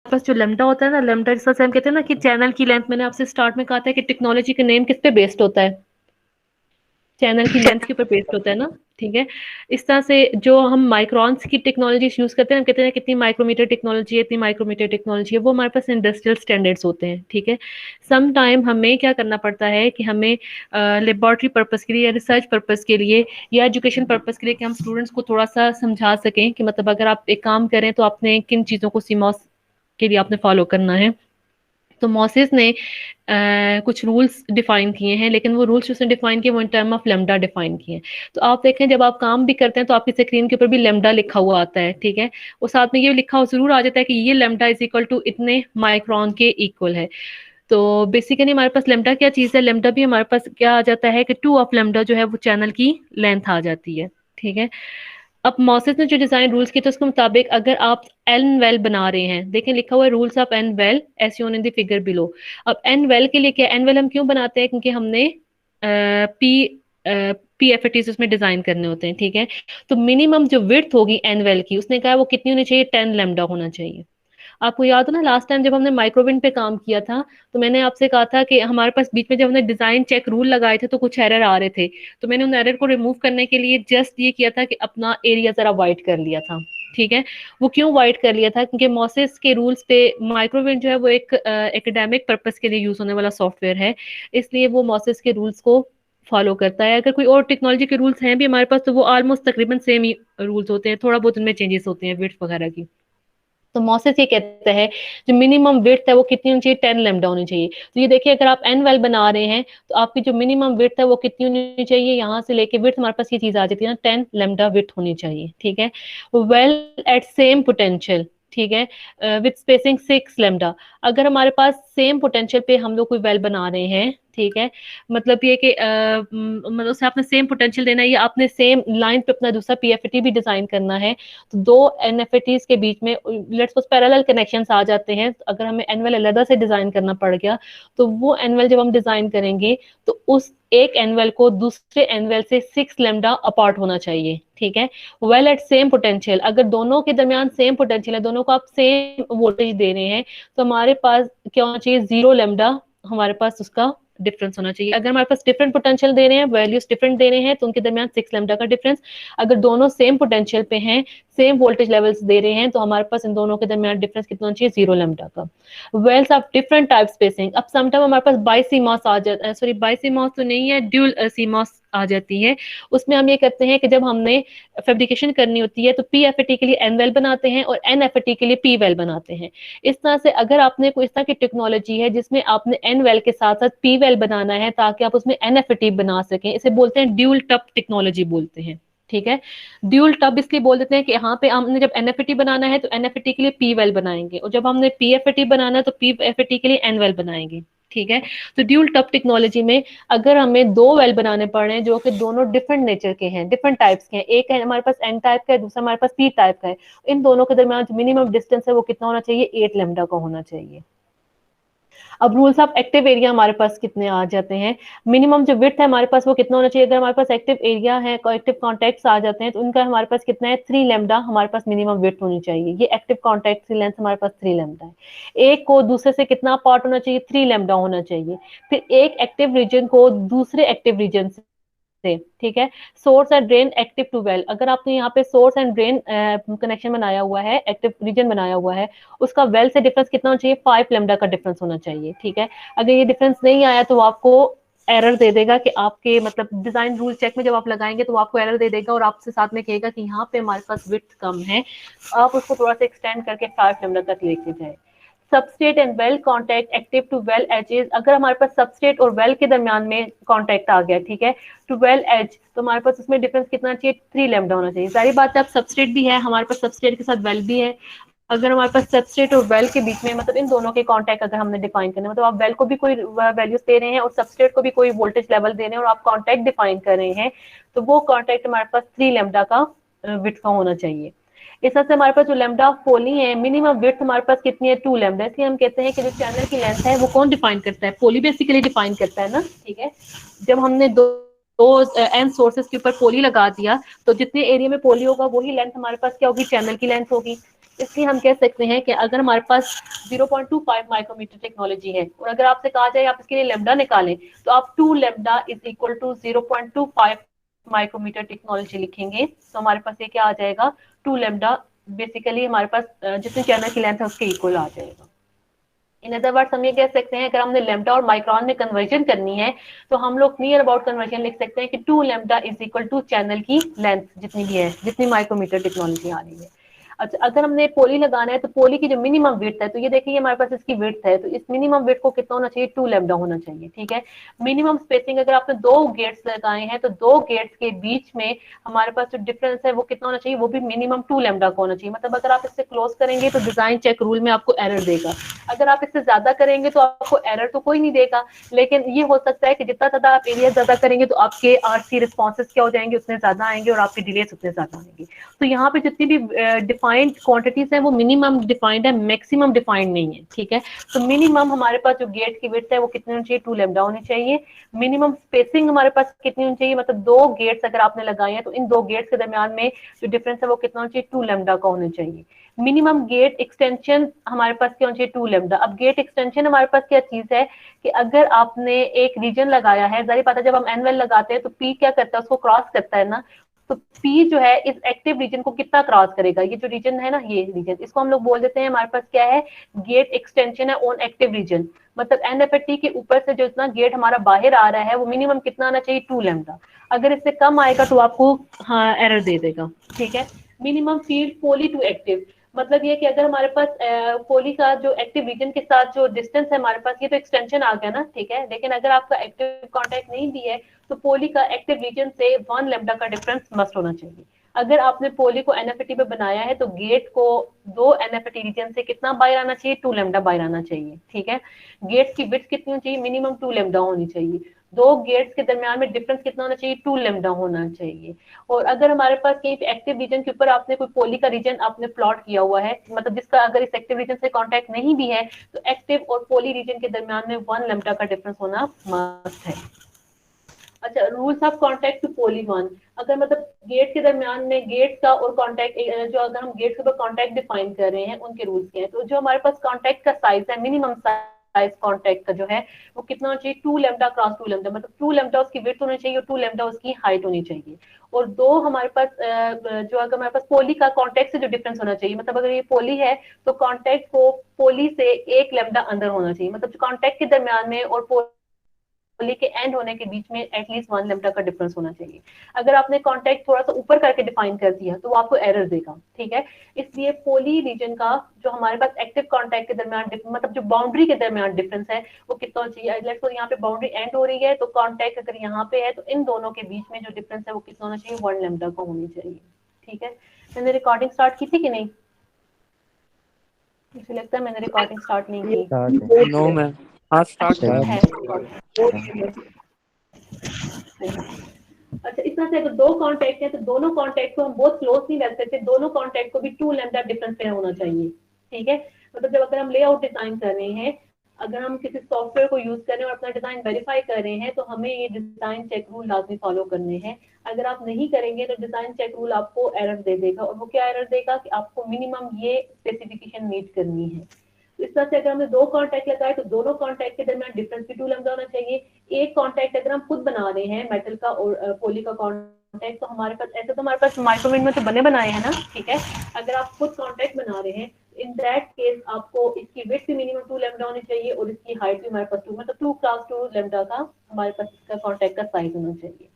पास जो लैम्डा होता है ना, लैम्डा जिस तरह से हम कहते हैं ना कि चैनल की लेंथ, मैंने आपसे स्टार्ट में कहा था कि टेक्नोलॉजी का नेम किस पे बेस्ड होता है, चैनल की लेंथ के ऊपर बेस्ड होता है ना, ठीक है। इस तरह से जो हम माइक्रोन्स की टेक्नोलॉजी यूज करते हैं, हम कहते हैं कितनी माइक्रोमीटर टेक्नोलॉजी है, इतनी माइक्रोमीटर टेक्नोलॉजी है, वो हमारे पास इंडस्ट्रियल स्टैंडर्ड्स होते हैं, ठीक है। सम टाइम हमें क्या करना पड़ता है कि हमें लेबोरेटरी पर्पस के लिए या रिसर्च पर्पस के लिए या एजुकेशन पर्पस के लिए, कि हम स्टूडेंट्स को थोड़ा सा समझा सकें कि मतलब अगर आप एक काम करें तो आपने किन चीज़ों को सीमॉस के लिए आपने फॉलो करना है। तो मॉसेस ने कुछ रूल्स डिफाइन किए हैं, लेकिन वो रूल्स उसने डिफाइन किए वो in term of lambda define किए हैं। तो आप देखें जब आप काम भी करते हैं तो आपकी स्क्रीन के ऊपर भी लेमडा लिखा हुआ आता है, ठीक है। और साथ में ये लिखा हुआ जरूर आ जाता है कि ये लेमडा इज इक्वल टू इतने माइक्रोन के इक्वल है। तो बेसिकली हमारे पास लेमडा क्या चीज़ है, लेमडा भी हमारे पास क्या आ जाता है कि 2 ऑफ लेमडा जो है वो चैनल की लेंथ आ जाती है, ठीक है। अब मॉसेस ने जो डिजाइन रूल्स किए, तो उसके मुताबिक अगर आप एन वेल बना रहे हैं, देखें लिखा हुआ है rules of N well as shown in the figure below. अब एन वेल के लिए क्या, एन वेल हम क्यों बनाते हैं, क्योंकि हमने पी पी एफ टीज उसमें डिजाइन करने होते हैं, ठीक है। तो मिनिमम जो विड्थ होगी एन वेल की, उसने कहा वो कितनी होनी चाहिए, 10 लेमडा होना चाहिए। आपको याद हो ना लास्ट टाइम जब हमने माइक्रोविंड पे काम किया था, तो मैंने आपसे कहा था कि हमारे पास बीच में जब हमने डिजाइन चेक रूल लगाए थे तो कुछ एरर आ रहे थे, तो मैंने उन एरर को रिमूव करने के लिए जस्ट ये किया था कि अपना एरिया जरा वाइड कर लिया था, ठीक है। वो क्यों वाइड कर लिया था, क्योंकि मॉसेस के रूल्स पे माइक्रोविंड जो है वो एक एकेडमिक पर्पस के लिए यूज होने वाला सॉफ्टवेयर है, इसलिए वो मॉसेस के रूल्स को फॉलो करता है। अगर कोई और टेक्नोलॉजी के रूल्स हैं भी हमारे पास तो वो ऑलमोस्ट तकरीबन सेम ही रूल्स होते हैं, थोड़ा बहुत उनमें चेंजेस होते हैं विड्थ वगैरह की। तो मॉसेस ये कहता है जो मिनिमम विड्थ है वो कितनी होनी चाहिए, 10 लेमडा होनी चाहिए। तो ये देखिए अगर आप एन वेल बना रहे हैं तो आपकी जो मिनिमम विड्थ है वो कितनी होनी चाहिए, यहाँ से लेके विड्थ हमारे पास ये चीज आ जाती है ना, 10 लेमडा विड्थ होनी चाहिए, ठीक है। वेल एट सेम पोटेंशियल, ठीक है, विथ स्पेसिंग 6 लेमडा। अगर हमारे पास सेम पोटेंशियल पे हम लोग कोई वेल बना रहे हैं, ठीक है, मतलब ये कि मतलब उसे आपने सेम पोटेंशियल देना है, या आपने सेम लाइन पे अपना दूसरा पीएफटी भी डिजाइन करना है, तो दो एनएफटीज के बीच में लेट्स सपोज पैरेलल कनेक्शंस आ जाते हैं। तो अगर हमें एनवेल अलग से डिजाइन करना पड़ गया, तो वो एनवेल जब हम डिजाइन करेंगे तो उस एक एनवेल को दूसरे एनवेल से 6 लेमडा अपार्ट होना चाहिए, ठीक है। वेल एट सेम पोटेंशियल, अगर दोनों के दरमियान सेम पोटेंशियल है, दोनों को आप सेम वोल्टेज दे रहे हैं, तो हमारे पास क्या होना चाहिए, 0 लेमडा हमारे पास उसका डिफरेंस होना चाहिए। अगर हमारे पास डिफरेंट पोटेंशियल दे रहे हैं, वैल्यूज डिफरेंट दे रहे हैं, तो उनके दरमियान 6 लेमडा का डिफरेंस। अगर दोनों सेम पोटेंशियल पे हैं, सेम वोल्टेज लेवल्स दे रहे हैं, तो हमारे पास इन दोनों के दरमियान डिफरेंस कितना होना चाहिए, 0 लेमडा का। Wells of different type spacing, अब समटाइम हमारे पास बाइसीमॉस आ जाता है, सॉरी बाइसीमॉस तो नहीं है, ड्यूल सीमॉस आ जाती है। उसमें हम ये करते हैं कि जब हमने फैब्रिकेशन करनी होती है तो पी एफ के लिए एन वेल बनाते हैं और एन एफ के लिए पी वेल बनाते हैं। इस तरह से अगर आपने कोई इस तरह की टेक्नोलॉजी है जिसमें आपने एन वेल के साथ साथ पी वेल बनाना है ताकि आप उसमें एन एफ बना सकें, इसे बोलते हैं ड्यूल टप टेक्नोलॉजी बोलते हैं, ठीक है। ड्यूल टब इसलिए बोल देते हैं कि यहाँ पे हमने जब एनएफटी बनाना है तो एनएफटी के लिए पी वेल बनाएंगे, और जब हमने पीएफटी बनाना है तो पीएफटी के लिए एन वेल बनाएंगे, ठीक है। तो ड्यूल टब टेक्नोलॉजी में अगर हमें दो वेल बनाने पड़ रहे हैं जो कि दोनों डिफरेंट नेचर के हैं, डिफरेंट टाइप्स के हैं, एक है हमारे पास एन टाइप का है, दूसरा हमारे पास पी टाइप का है, इन दोनों के दरमियान जो मिनिमम डिस्टेंस है वो कितना होना चाहिए, 8 लेमडा का होना चाहिए। अब रूल्स ऑफ एक्टिव एरिया हमारे पास कितने आ जाते हैं, मिनिमम जो विड्थ है हमारे पास वो कितना होना चाहिए, अगर हमारे पास एक्टिव एरिया है, एक्टिव कॉन्टेक्ट्स आ जाते हैं तो उनका हमारे पास कितना है, 3 लेमडा हमारे पास मिनिमम विड्थ होनी चाहिए। ये एक्टिव कॉन्टेक्ट की लेंथ हमारे पास 3 लेमडा है। एक को दूसरे से कितना पार्ट होना चाहिए, 3 लेमडा होना चाहिए। फिर एक एक्टिव रीजन को दूसरे एक्टिव रीजन से, ठीक है। Source and drain active to well, अगर आपने यहाँ पे सोर्स एंड ड्रेन कनेक्शन बनाया हुआ है, एक्टिव रीजन बनाया हुआ है, उसका वेल से डिफरेंस कितना होना चाहिए, 5 लेमडा का डिफरेंस होना चाहिए, ठीक है। अगर ये डिफरेंस नहीं आया तो आपको एरर दे देगा कि आपके मतलब डिजाइन रूल चेक में जब आप लगाएंगे तो आपको एरर दे देगा और आपसे साथ में कहेगा कि यहाँ पे हमारे पास विड्थ कम है, आप उसको थोड़ा सा एक्सटेंड करके 5 लेमडा तक लेके जाए। Substrate and well contact active to well edges, अगर हमारे पास सबस्ट्रेट और वेल के दरमियान में कॉन्टैक्ट आ गया, ठीक है, टू वेल एज, तो हमारे पास उसमें डिफरेंस कितना चाहिए, 3 लेमडा होना चाहिए। सारी बात है, अब सबस्ट्रेट भी है हमारे पास, सबस्ट्रेट के साथ वेल भी है। अगर हमारे पास सबस्ट्रेट और वेल के बीच में मतलब इन दोनों के कॉन्टैक्ट अगर हमने डिफाइन करना है, मतलब आप वेल को भी कोई वैल्यूज दे रहे हैं और सबस्ट्रेट को भी कोई वोल्टेज लेवल दे रहे हैं और आप कॉन्टैक्ट डिफाइन कर रहे हैं, तो वो कॉन्टैक्ट हमारे पास 3 लेमडा का विड्थ का होना चाहिए। इस तरह से हमारे पास जो लेमडा पोली है, मिनिमम विड्थ हमारे पास कितनी है, 2 लेमडा। इसलिए हम कहते हैं कि जो चैनल की लेंथ है वो कौन डिफाइन करता है, पोली बेसिकली डिफाइन करता है ना, ठीक है। जब हमने दो एन सोर्सेस के ऊपर पोली लगा दिया तो जितने एरिया में पोली होगा वही लेंथ हमारे पास क्या होगी, चैनल की लेंथ होगी। इसलिए हम कह सकते हैं कि अगर हमारे पास 0.25 माइक्रोमीटर टेक्नोलॉजी है और अगर आपसे कहा जाए आप इसके लिए लैम्डा निकालें, तो आप 2 lambda is equal to 0.25 micrometer technology लिखेंगे, तो हमारे पास ये क्या आ जाएगा, 2 लैम्डा बेसिकली हमारे पास जितने चैनल की लेंथ है उसके इक्वल आ जाएगा। इन अदर वर्ड्स हम ये कह सकते हैं अगर हमने लैम्डा और माइक्रोन में कन्वर्जन करनी है तो हम लोग नियर अबाउट कन्वर्जन लिख सकते हैं कि 2 lambda is equal to channel की लेंथ जितनी भी है, जितनी माइक्रोमीटर टेक्नोलॉजी आ रही है। अच्छा, अगर हमने पोली लगाना है तो पोली की जो मिनिमम विड्थ है, तो ये देखिए हमारे पास इसकी विड्थ है, तो इस मिनिमम विड्थ को कितना होना चाहिए, 2 लैम्डा होना चाहिए। ठीक है, मिनिमम स्पेसिंग अगर आपने 2 गेट्स लगाए हैं तो 2 गेट्स के बीच में हमारे पास जो डिफरेंस है वो कितना होना चाहिए, वो भी मिनिमम 2 लैम्डा का होना चाहिए। मतलब अगर आप इससे क्लोज करेंगे तो डिजाइन चेक रूल में आपको एरर देगा, अगर आप इससे ज्यादा करेंगे तो आपको एरर तो कोई नहीं देगा, लेकिन ये हो सकता है कि जितना ज्यादा आप एरिया ज्यादा करेंगे तो आपके आरसी रिस्पॉन्सेज क्या हो जाएंगे, उतने ज्यादा आएंगे और आपके डिलेस उतने ज्यादा आएंगे। तो यहाँ पे जितनी भी डिफाइंड क्वांटिटीज है वो मिनिमम डिफाइंड है, मैक्सिमम डिफाइंड नहीं है। ठीक है, तो मिनिमम हमारे पास जो गेट की विड्थ है वो कितनी होनी चाहिए, 2 लैम्डा होनी चाहिए। मिनिमम स्पेसिंग हमारे पास कितनी होनी चाहिए, मतलब 2 गेट्स अगर आपने लगाए हैं तो इन 2 गेट्स के दरमियान में जो डिफरेंस है वो कितना होना चाहिए, 2 लैम्डा का होना चाहिए। मिनिमम गेट एक्सटेंशन हमारे पास क्या होना चाहिए, 2 लैम्डा। अब गेट एक्सटेंशन हमारे पास क्या चीज है कि अगर आपने एक रीजन लगाया है, जाहिर बात है जब हम एनवेल लगाते हैं तो पी क्या करता है, उसको क्रॉस करता है ना, तो पी जो है इस एक्टिव रीजन को कितना क्रॉस करेगा, ये जो रीजन है ना, ये रीजन, इसको हम लोग बोल देते हैं हमारे पास क्या है, गेट एक्सटेंशन है ऑन एक्टिव रीजन। मतलब एनएफटी के ऊपर से जो इतना गेट हमारा बाहर आ रहा है वो मिनिमम कितना आना चाहिए, 2 लैम्डा। अगर इससे कम आएगा तो आपको हाँ एरर दे देगा। ठीक है, minimum field poly to active, मतलब ये कि अगर हमारे पास पोली का जो एक्टिव रीजन के साथ जो डिस्टेंस है हमारे पास, ये तो एक्सटेंशन आ गया ना, ठीक है, लेकिन अगर आपका एक्टिव कांटेक्ट नहीं भी है तो पोली का एक्टिव रीजन से 1 लैम्डा का डिफरेंस मस्ट होना चाहिए। अगर आपने पोली को एनएफटी पे बनाया है तो गेट को 2 एनएफटी रीजन से कितना बाहर आना चाहिए, 2 लैम्डा बाहर आना चाहिए। ठीक है, गेट्स की विड्थ कितनी होनी चाहिए, मिनिमम 2 लैम्डा होनी चाहिए। 2 गेट्स के दरमियान में डिफरेंस कितना होना चाहिए, 2 लैम्डा होना चाहिए। और अगर हमारे पास कहीं एक्टिव रीजन के ऊपर आपने कोई पोली का रीजन आपने प्लॉट किया हुआ है, मतलब जिसका अगर इस एक्टिव रीजन से कांटेक्ट नहीं भी है, तो एक्टिव और पोली रीजन के दरमियान में 1 लैम्डा का डिफरेंस होना मस्ट है। अच्छा, रूल्स ऑफ कांटेक्ट टू पोली 1, अगर मतलब गेट के दरमियान में गेट का और कांटेक्ट, जो अगर हम गेट के ऊपर कांटेक्ट डिफाइन कर रहे हैं उनके रूल्स क्या है, तो जो हमारे पास कांटेक्ट का साइज है, मिनिमम साइज कांटेक्ट का जो है वो कितना होना चाहिए, 2 लैम्डा क्रॉस 2 लैम्डा, मतलब 2 लैम्डा उसकी विड्थ होनी चाहिए और 2 लैम्डा उसकी हाइट होनी चाहिए। और दो हमारे पास जो अगर हमारे पास पोली का कांटेक्ट से जो डिफरेंस होना चाहिए, मतलब अगर ये पोली है तो कांटेक्ट को पोली से 1 लैम्डा अंदर होना चाहिए, मतलब जो कांटेक्ट के दरमियान में और पोली के एंड होने के बीच में एटलीस्ट 1 लैम्डा का डिफरेंस होना चाहिए। अगर आपने कांटेक्ट थोड़ा सा ऊपर करके डिफाइन कर दिया तो वो आपको एरर देगा। ठीक है, इसलिए पोली रीजन का जो हमारे पास एक्टिव कांटेक्ट के दरमियान मतलब जो बाउंड्री के दरमियान डिफरेंस है वो कितना चाहिए, लेट्स सपोज यहाँ पे बाउंड्री एंड हो रही है तो कांटेक्ट अगर यहाँ पे है तो इन दोनों के बीच में जो डिफरेंस है वो कितना होना चाहिए, 1 लैम्डा का होनी चाहिए। ठीक है, मैंने रिकॉर्डिंग स्टार्ट की थी कि नहीं, मुझे लगता है मैंने रिकॉर्डिंग स्टार्ट नहीं की। नो मैम, हाँ स्टार्ट है अच्छा, इतना से अगर 2 कांटेक्ट है तो दोनों कांटेक्ट को हम बहुत क्लोज नहीं रख सकते, दोनों कांटेक्ट को भी 2 लैम्डा डिफरेंस पे होना चाहिए। ठीक है, मतलब जब अगर हम लेआउट डिजाइन कर रहे हैं, अगर हम किसी सॉफ्टवेयर को यूज कर रहे हैं और अपना डिजाइन वेरीफाई कर रहे हैं तो हमें ये डिजाइन चेक रूल लाजमी फॉलो करने हैं। अगर आप नहीं करेंगे तो डिजाइन चेक रूल आपको एरर दे देगा, और वो क्या एरर देगा कि आपको मिनिमम ये स्पेसिफिकेशन मीट करनी है। तो इस तरह से अगर हमने 2 कांटेक्ट लगाए तो दोनों कांटेक्ट के दरमियान डिफरेंस भी 2 लैम्डा होना चाहिए। एक कांटेक्ट अगर हम खुद बना रहे हैं मेटल का और पोली का कांटेक्ट, तो हमारे पास ऐसे तो हमारे पास माइक्रोमीटर में तो बने बनाए हैं ना, ठीक है, अगर आप खुद कांटेक्ट बना रहे हैं इन दैट केस आपको इसकी विड्थ भी मिनिमम 2 लैम्डा होनी चाहिए और इसकी हाइट भी हमारे पास 2, मतलब 2 क्रॉस 2 लैम्डा का हमारे पास इसका कांटेक्ट का साइज होना चाहिए।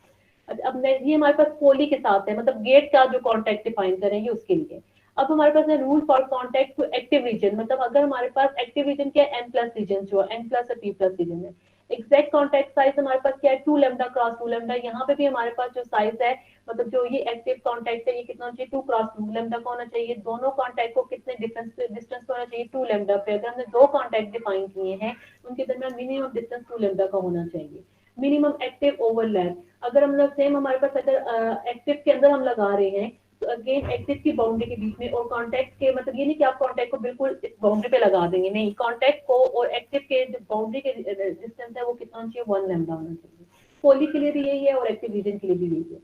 अब ये हमारे पास पोली के साथ है, मतलब गेट का जो कांटेक्ट डिफाइन करेंगे उसके लिए। अब हमारे पास है rule for contact to active region, मतलब अगर हमारे पास एक्टिव रीजन क्या है, n+ रीजन जो है, n+ और p+ रीजन है। एग्जैक्ट कांटेक्ट साइज हमारे पास क्या है, 2 लैम्डा क्रॉस 2 लैम्डा। यहाँ पे भी हमारे पास जो साइज है, मतलब जो ये एक्टिव कांटेक्ट है ये कितना चाहिए, 2 क्रॉस 2 लैम्डा का होना चाहिए। दोनों कांटेक्ट को कितने डिस्टेंस होना चाहिए, 2 लैम्डा पे। अगर हमने 2 कांटेक्ट डिफाइन किए हैं उनके दरमियान मिनिमम डिस्टेंस 2 लैम्डा का होना चाहिए। मिनिमम एक्टिव ओवरलैप, अगर हम लोग सेम हमारे पास अगर एक्टिव के अंदर हम लगा रहे हैं तो अगेन एक्टिव की बाउंड्री के बीच में और कॉन्टेक्ट के, मतलब ये नहीं कि आप कॉन्टेक्ट को बिल्कुल इस बाउंड्री पे लगा देंगे, नहीं, कॉन्टेक्ट को और एक्टिव के जो बाउंड्री के डिस्टेंस है वो कितना चाहिए, 1 लैम्डा होना चाहिए। पोली के लिए भी यही है और एक्टिव रीजन के लिए भी यही है।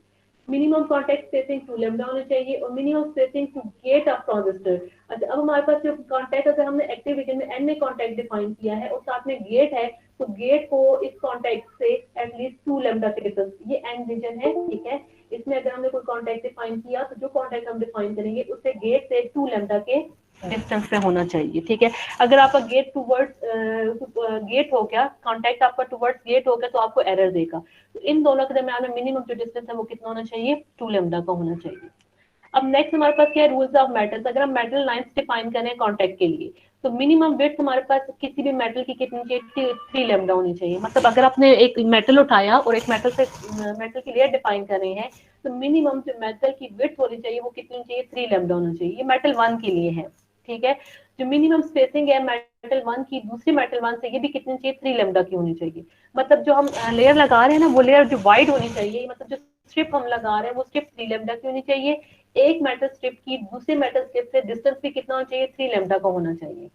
मिनिमम कॉन्टैक्ट स्पेसिंग 2 लैम्डा होना चाहिए और minimum spacing to gate of transistor. अच्छा, अब हमारे पास जो कॉन्टैक्ट, अगर हमने एक्टिव रीजन में एन में कॉन्टैक्ट डिफाइन किया है और साथ में गेट है, तो गेट को इस कॉन्टैक्ट से एटलीस्ट 2 लैम्डा के डिस्टेंस, ये एन रीजन है, ठीक है। इसमें अगर हमने कोई कॉन्टैक्ट डिफाइन किया तो जो कॉन्टैक्ट हम डिफाइन करेंगे उससे गेट से 2 लैम्डा के डिस्टेंस पे होना चाहिए, ठीक है। अगर आपका गेट टूवर्ड्स गेट हो गया, कॉन्टैक्ट आपका टूवर्ड्स गेट हो गया, तो आपको एरर देगा। तो इन दोनों के दरमियान में मिनिमम जो डिस्टेंस है वो कितना होना चाहिए, 2 लैम्डा का होना चाहिए। अब नेक्स्ट हमारे पास क्या है, रूल्स ऑफ मेटल्स। अगर हम मेटल लाइंस डिफाइन करें कॉन्टैक्ट के लिए, तो मिनिमम विड्थ हमारे पास किसी भी मेटल की कितनी चाहिए, 3 लैम्डा होनी चाहिए। मतलब अगर आपने एक मेटल उठाया और एक मेटल की लेयर डिफाइन कर रहे हैं, तो मिनिमम जो मेटल की विड्थ होनी चाहिए वो कितनी चाहिए, 3 लैम्डा होना चाहिए। ये मेटल 1 के लिए है, ठीक है। जो मिनिमम स्पेसिंग है मेटल 1 की दूसरी मेटल 1 से, ये भी कितनी चाहिए, 3 लैम्डा की होनी चाहिए। मतलब जो हम लेयर लगा रहे हैं ना, वो लेयर जो वाइड होनी चाहिए, मतलब जो स्ट्रिप हम लगा रहे हैं वो स्ट्रिप 3 लैम्डा की होनी चाहिए। एक मेटल स्ट्रिप की दूसरे मेटल स्ट्रिप से डिस्टेंस भी कितना होना चाहिए, 3 लैम्डा का होना चाहिए।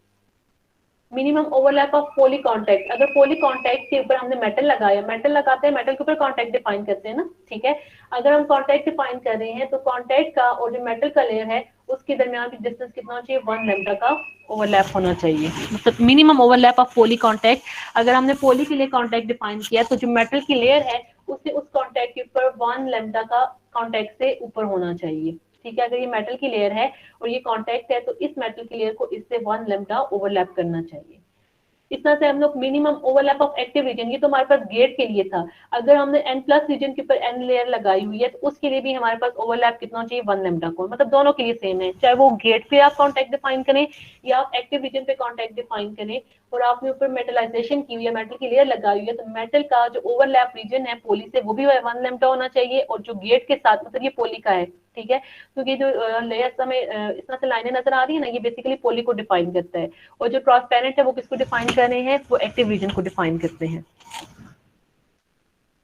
Minimum overlap of poly contact. अगर पोली कॉन्टैक्ट के ऊपर हमने मेटल लगाया, मेटल लगाते हैं, मेटल के ऊपर कॉन्टैक्ट डिफाइन करते हैं ना, ठीक है। अगर हम कॉन्टैक्ट डिफाइन कर रहे हैं तो कॉन्टैक्ट का और जो मेटल का लेयर है उसके दरमियान भी डिस्टेंस कितना होना चाहिए, 1 लैम्डा का ओवरलैप होना चाहिए। मतलब minimum overlap of poly contact. अगर हमने पोली के लिए कॉन्टैक्ट डिफाइन किया तो जो मेटल की लेयर है उससे उस कॉन्टैक्ट के ऊपर 1 लैम्डा का कॉन्टैक्ट से ऊपर होना चाहिए, ठीक है। अगर ये मेटल की लेयर है और ये कॉन्टैक्ट है, तो इस मेटल की लेयर को इससे 1 लैम्डा ओवरलैप करना चाहिए। इस तरह से हम लोग minimum overlap of active region, ये तो हमारे पास गेट के लिए था। अगर हमने एन प्लस रीजन के ऊपर एन लेयर लगाई हुई है, तो उसके लिए भी हमारे पास ओवरलैप कितना चाहिए, 1 लैम्डा को। मतलब दोनों के लिए सेम है, चाहे वो गेट पे आप कॉन्टैक्ट डिफाइन करें या आप एक्टिव रीजन पे कॉन्टैक्ट डिफाइन करें और आपने ऊपर मेटलाइजेशन की हुई है, मेटल की लेयर लगाई हुई है, तो मेटल का जो ओवरलैप रीजन है पोली से, वो भी 1 लैम्डा होना चाहिए। और जो गेट के साथ, मतलब ये पोली का है, ठीक है, क्योंकि जो लेयर्स हमें इस तरह से लाइनें नजर आ रही है ना, ये बेसिकली पोली को डिफाइन करता है। और जो ट्रांसपेरेंट है वो किसको डिफाइन कर रहे हैं, वो एक्टिव रीजन को डिफाइन करते हैं।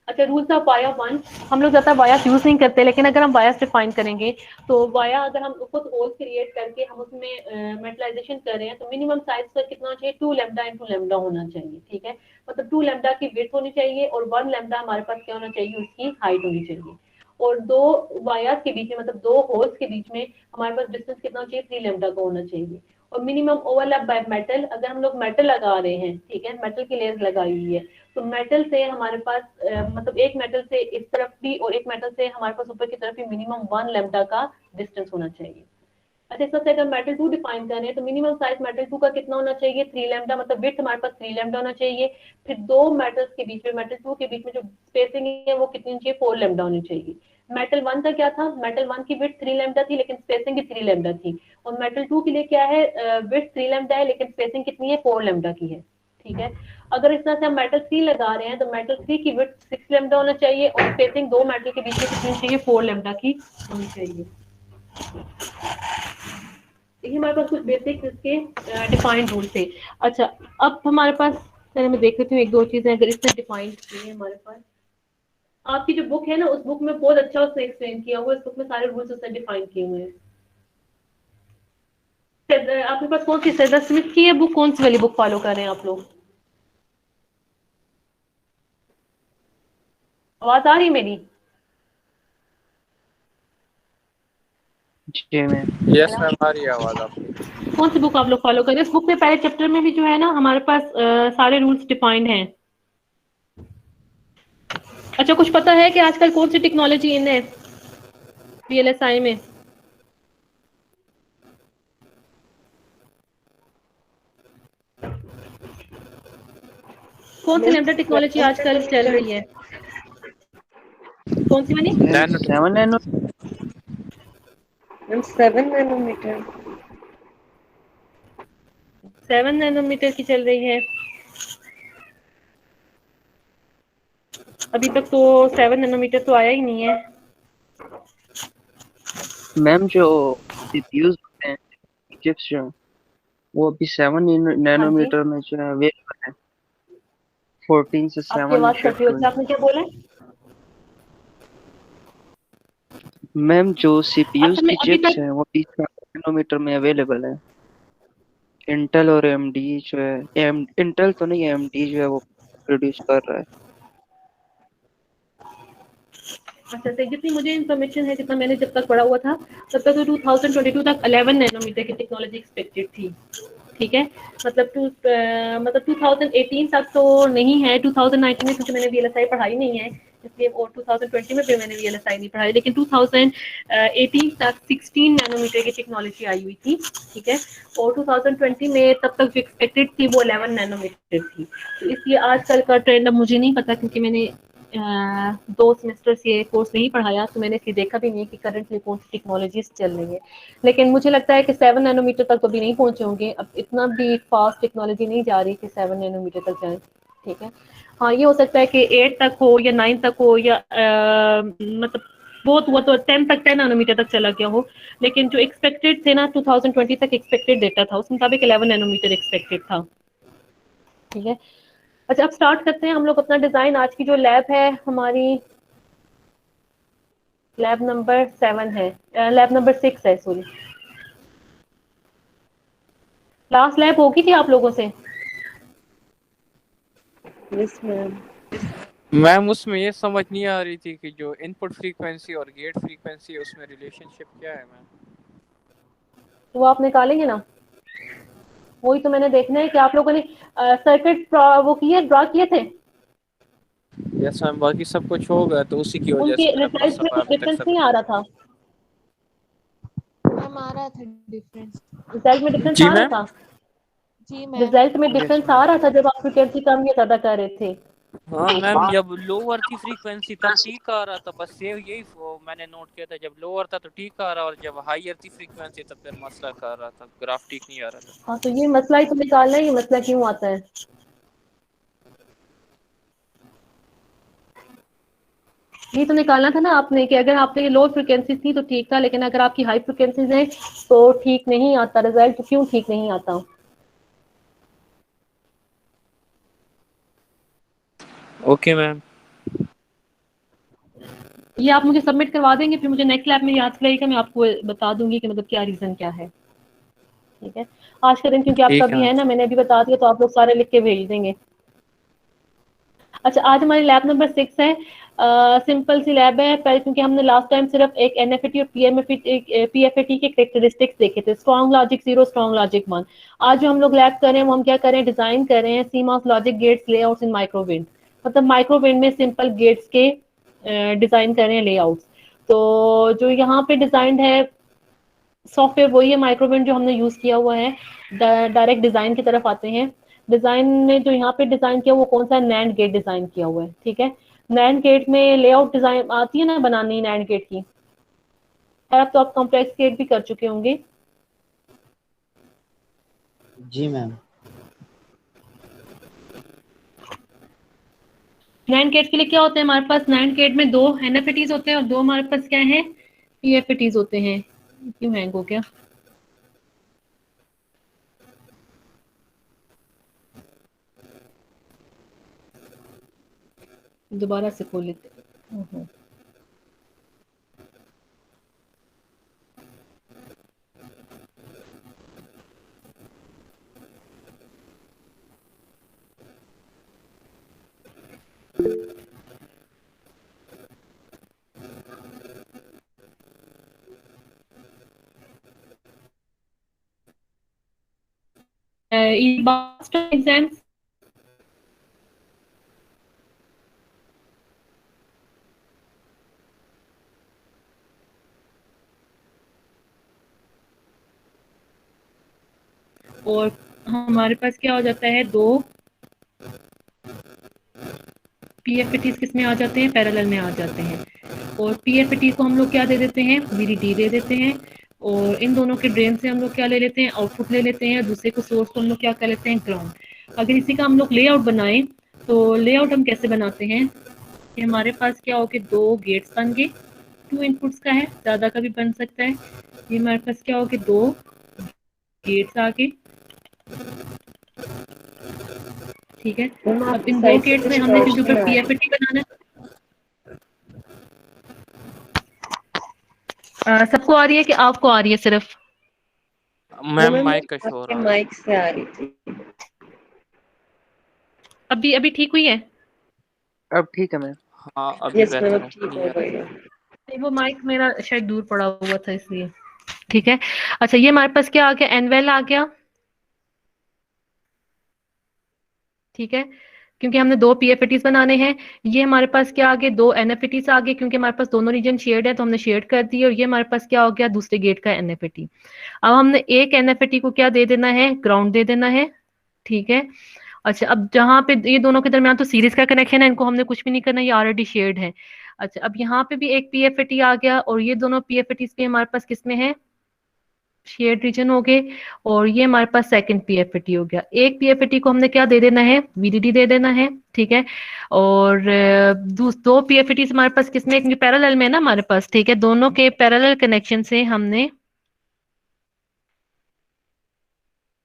अच्छा, रूल्स ऑफ वाया 1। हम लोग ज्यादा वायास यूज नहीं करते, लेकिन अगर हम वायास डिफाइन करेंगे तो वाया, अगर हम खुद होल क्रिएट करके हम उसमें मेटलाइजेशन कर रहे हैं, तो मिनिमम साइज का कितना चाहिए, 2 लैम्डा इंटू लैम्डा होना चाहिए, ठीक है। मतलब 2 लैम्डा की विड्थ होनी चाहिए और 1 लैम्डा हमारे पास क्या होना चाहिए, उसकी हाइट होनी चाहिए। और दो वायर्स के बीच में, मतलब दो होल्स के बीच में हमारे पास डिस्टेंस कितना चाहिए, 3 लैम्डा का होना चाहिए। और मिनिमम ओवरलैप बाय मेटल। अगर हम लोग मेटल लगा रहे हैं, ठीक है, मेटल की लेयर लगाई हुई है, तो मेटल से हमारे पास मतलब एक मेटल से इस तरफ भी और एक मेटल से हमारे पास ऊपर की तरफ भी मिनिमम 1 लैम्डा का डिस्टेंस होना चाहिए। अच्छा, इस तरह से अगर मेटल 2 डिफाइन कर रहे हैं, तो मिनिमम साइज मेटल 2 का कितना होना चाहिए, 3 लैम्डा। मतलब विड्थ हमारे पास 3 लैम्डा होना चाहिए। फिर दो मेटल्स के बीच में, मेटल 2 के बीच में जो स्पेसिंग है वो कितनी चाहिए, 4 लैम्डा होनी चाहिए। मेटल 1 का क्या था, मेटल 1 की विड्थ 3 लैम्डा थी लेकिन स्पेसिंग भी 3 लैम्डा थी। और मेटल 2 के लिए क्या है, विड्थ 3 लैम्डा है लेकिन स्पेसिंग कितनी है, 4 लैम्डा की है, ठीक है। अगर इस तरह से हम मेटल 3 लगा रहे हैं, तो मेटल 3 की विड्थ 6 लैम्डा होना चाहिए और स्पेसिंग दो मेटल के बीच में कितनी चाहिए, 4 लैम्डा की होनी चाहिए। ये हमारे पास कुछ बेसिक इसके डिफाइंड रूल थे। अच्छा, अब हमारे पास, चलिए मैं देख लेती हूँ एक दो चीजें अगर इसमें डिफाइंड की है हमारे पास। आपकी जो बुक है ना, उस बुक में बहुत अच्छा उसने एक्सप्लेन किया हुआ है, इस बुक में सारे रूल्स उसने डिफाइन किए हुए हैं। आपके पास कौन सी सैदा स्मिथ की है बुक, कौन सी वाली बुक फॉलो कर रहे हैं आप लोग? आवाज आ रही है मेरी? जी मैम। यस मैम, आ रही है आवाज आपकी। कौन सी बुक आप लोग फॉलो कर रहे हैं? इस बुक में पहले चैप्टर में भी जो है ना हमारे पास सारे रूल्स डिफाइंड हैं। अच्छा, कुछ पता है कि आजकल कौन सी टेक्नोलॉजी इन है वीएलएसआई में? कौन सी लैम्डा टेक्नोलॉजी आजकल चल रही है? कौन सी वाली? Nano 7 nano. 7 नैनोमीटर। 7 नैनोमीटर की चल रही है। अभी तक तो 7 नैनोमीटर तो आया ही नहीं है। मैम जो सीपीयूज होते हैं, चिप्स जो हैं, वो अभी 7 हाँ जी, नैनोमीटर में जो है अवेलेबल है। 14 से आपकी 7 में आवाज कट रही शिफ्ट है। हुई। अच्छा, आपने क्या बोला? मैम जो सीपीयूज अच्छा, मैं की अभी चिप्स तक, हैं वो 20 नैनोमीटर में अवेलेबल है। इंटेल और एएमडी जो है, इंटेल तो नहीं, एएमडी जो है वो प्रोड्यूस कर रहा है। अच्छा, तो जितनी मुझे इन्फॉर्मेशन है, जितना मैंने जब तक पढ़ा हुआ था, तब तक तो 2022 तक 11 नैनोमीटर की टेक्नोलॉजी एक्सपेक्टेड थी। ठीक है, मतलब 2018 तक तो नहीं है, 2019 में क्योंकि मैंने वीएलएसआई पढ़ाई नहीं है, इसलिए, और 2020 में भी मैंने वीएलएसआई नहीं पढ़ाई, लेकिन 2018 तक 16 नैनोमीटर की टेक्नोलॉजी आई हुई थी। ठीक है, और 2020 में तब तक जो एक्सपेक्टेड थी वो 11 नैनोमीटर थी। तो इसलिए आजकल का ट्रेंड अब मुझे नहीं पता, क्योंकि मैंने 2 सेमेस्टर्स ये कोर्स नहीं पढ़ाया, तो मैंने इसलिए देखा भी नहीं कि करंटली कौन सी टेक्नोलॉजीज चल रही है। लेकिन मुझे लगता है कि 7 नैनोमीटर तक तो अभी नहीं पहुंचे होंगे, अब इतना भी फास्ट टेक्नोलॉजी नहीं जा रही कि 7 नैनोमीटर तक जाए। ठीक है, हाँ, ये हो सकता है कि 8 तक हो या 9 तक हो, या मतलब बहुत हुआ तो 10 तक, 10 नैनोमीटर तक चला गया हो, लेकिन जो एक्सपेक्टेड थे ना 2020 तक एक्सपेक्टेड डेटा था, उस मुताबिक 11 नैनोमीटर एक्सपेक्टेड था। ठीक है, अच्छा, अब स्टार्ट करते हैं हम लोग अपना डिजाइन। आज की जो लैब है हमारी, लैब नंबर 7 है, लैब नंबर 6 है, सॉरी। लास्ट लैब होगी थी आप लोगों से? Yes ma'am. मैम उसमें ये समझ नहीं आ रही थी कि जो इनपुट फ्रीक्वेंसी और गेट फ्रीक्वेंसी है उसमें रिलेशनशिप क्या है मैम? तो वो आप निकालेंगे ना, वही तो मैंने देखना है कि आप लोगों ने सर्किट वो किए, ड्रा किए थे। यस मैम, बाकी सब कुछ होगा, तो उसी की वजह उनके से मेरा रिजल्ट में पास कुछ अभी तक डिफरेंस सब। नहीं आ रहा था? मैम आ रहा था डिफरेंस। रिजल्ट में डिफरेंस जी आ रहा मैम। था? जी मैम। रिजल्ट में यस डिफरेंस मैम। आ रहा था जब आप फ्रीक्वेंसी कम या ज्यादा कर रहे थे? हाँ मैम, जब लोअर थी फ्रीक्वेंसी तब ठीक आ रहा था, बस ये यही मैंने नोट किया था, जब लोअर था तो ठीक आ रहा, और जब हाईयर थी फ्रीक्वेंसी तब फिर मसला कर रहा था, ग्राफ ठीक नहीं आ रहा था। हाँ, तो ये मसला ही तो निकालना है, ये मसला क्यों आता है। ये तो निकालना था ना आपने, कि अगर आपने ये लो फ्रिक्वेंसी थी तो ठीक था, लेकिन अगर आपकी हाई फ्रिक्वेंसीज है तो ठीक नहीं आता रिजल्ट। क्यों ठीक नहीं आता? Okay ma'am. ये आप मुझे सबमिट करवा देंगे, फिर मुझे नेक्स्ट लैब में याद रहेगा, मैं आपको बता दूंगी कि मतलब क्या रीजन क्या है। ठीक है, आज का दिन क्योंकि आपका ठीक है भी मैम। है ना, मैंने अभी बता दिया, तो आप लोग सारे लिख के भेज देंगे। अच्छा, आज हमारी लैब नंबर 6 है। सिंपल सी लैब है, पहले क्योंकि हमने लास्ट टाइम सिर्फ एक एनएफटी और पीएफएटी के कैरेक्टरिस्टिक्स देखे थे, स्ट्रॉन्ग लॉजिक 0, स्ट्रॉन्ग लॉजिक 1। आज जो हम लोग लैब कर रहे हैं वो हम क्या कर रहे हैं, डिजाइन कर रहे हैं सीमॉस लॉजिक गेट्स लेआउट्स इन माइक्रोविंड। मतलब माइक्रोविंड में सिंपल गेट्स के डिजाइन कर रहे हैं लेआउट्स। तो जो यहाँ पे डिजाइन है सॉफ्टवेयर वही है माइक्रोविंड जो हमने यूज किया हुआ है। डायरेक्ट डिजाइन की तरफ आते हैं। डिजाइन में जो यहाँ पे डिजाइन किया वो कौन सा नैंड गेट डिजाइन किया हुआ है। ठीक है, नैंड गेट में लेआउट डिजाइन आती है ना बनानी नैंड गेट की। अब तो आप कॉम्प्लेक्स गेट भी कर चुके होंगे। जी मैम। नैंड गेट के लिए क्या होता है हमारे पास, नैंड गेट में 2 एनएफटीज होते हैं और 2 हमारे पास क्या है, पीएफटीज होते हैं। क्यों हैंग हो गया? दोबारा से खोल लेते हैं। एग्जाम्स और हमारे पास क्या हो जाता है, 2 पीएफटीज किस में आ जाते हैं, पैरेलल में आ जाते हैं। और पीएफटी को हम लोग क्या दे देते हैं, वीडीडी दे देते हैं। और इन दोनों के ड्रेन से हम लोग क्या ले लेते हैं, आउटपुट ले लेते हैं। दूसरे को सोर्स को हम लोग क्या कर लेते हैं, ग्राउंड। अगर इसी का हम लोग लेआउट बनाएं तो लेआउट हम कैसे बनाते हैं कि हमारे पास क्या हो कि 2 गेट्स बन गए, 2 इनपुट्स का है, ज़्यादा का भी बन सकता है। ये हमारे पास क्या हो कि 2 गेट्स आ गए। ठीक है, मैम अब आपकी इन 2 साइड से गेट्स में कुछ हमने क्योंकि रोशनी ऊपर आ रही है। पीएफटी बनाना है। सबको आ रही है कि आपको आ रही है सिर्फ? वो मैम मैम माइक का शोर आपके आ रहा माइक से आ रही थी। अभी अभी ठीक हुई है? अब ठीक है मैम। हाँ अभी यस मैम, बेहतर अब है, ठीक हो क्लियर है। गया। नहीं, वो माइक मेरा शायद दूर पड़ा हुआ था इसलिए। ठीक है। अच्छा, ये हमारे पास क्या आ गया, एनवेल आ गया। ठीक है, क्योंकि हमने दो पीएफएटीज बनाने हैं। ये हमारे पास क्या आ गए, दो एनएफएटीज आ गए, क्योंकि हमारे पास दोनों रीजन शेयर्ड है तो हमने शेयर्ड कर दिए। और ये हमारे पास क्या हो गया, दूसरे गेट का एनएफएटी। अब हमने एक एनएफएटी को क्या दे देना है, ग्राउंड दे देना है। ठीक है। अच्छा, अब जहाँ पे ये दोनों के दरमियान तो सीरीज का कनेक्शन है, इनको हमने कुछ भी नहीं करना, ये ऑलरेडी शेयर्ड है। अच्छा, अब यहाँ पे भी एक पीएफएटी आ गया, और ये दोनों पीएफएटीज पे हमारे पास किसमें है, शेयर्ड रीजन हो गए। और ये हमारे पास सेकंड पीएफएटी हो गया। एक पीएफएटी को हमने क्या दे देना है, वीडीडी दे देना है। ठीक है। और दो पीएफएटी हमारे पास किसमें, क्योंकि पैरेलल में है ना हमारे पास। ठीक है, दोनों के पैरेलल कनेक्शन से हमने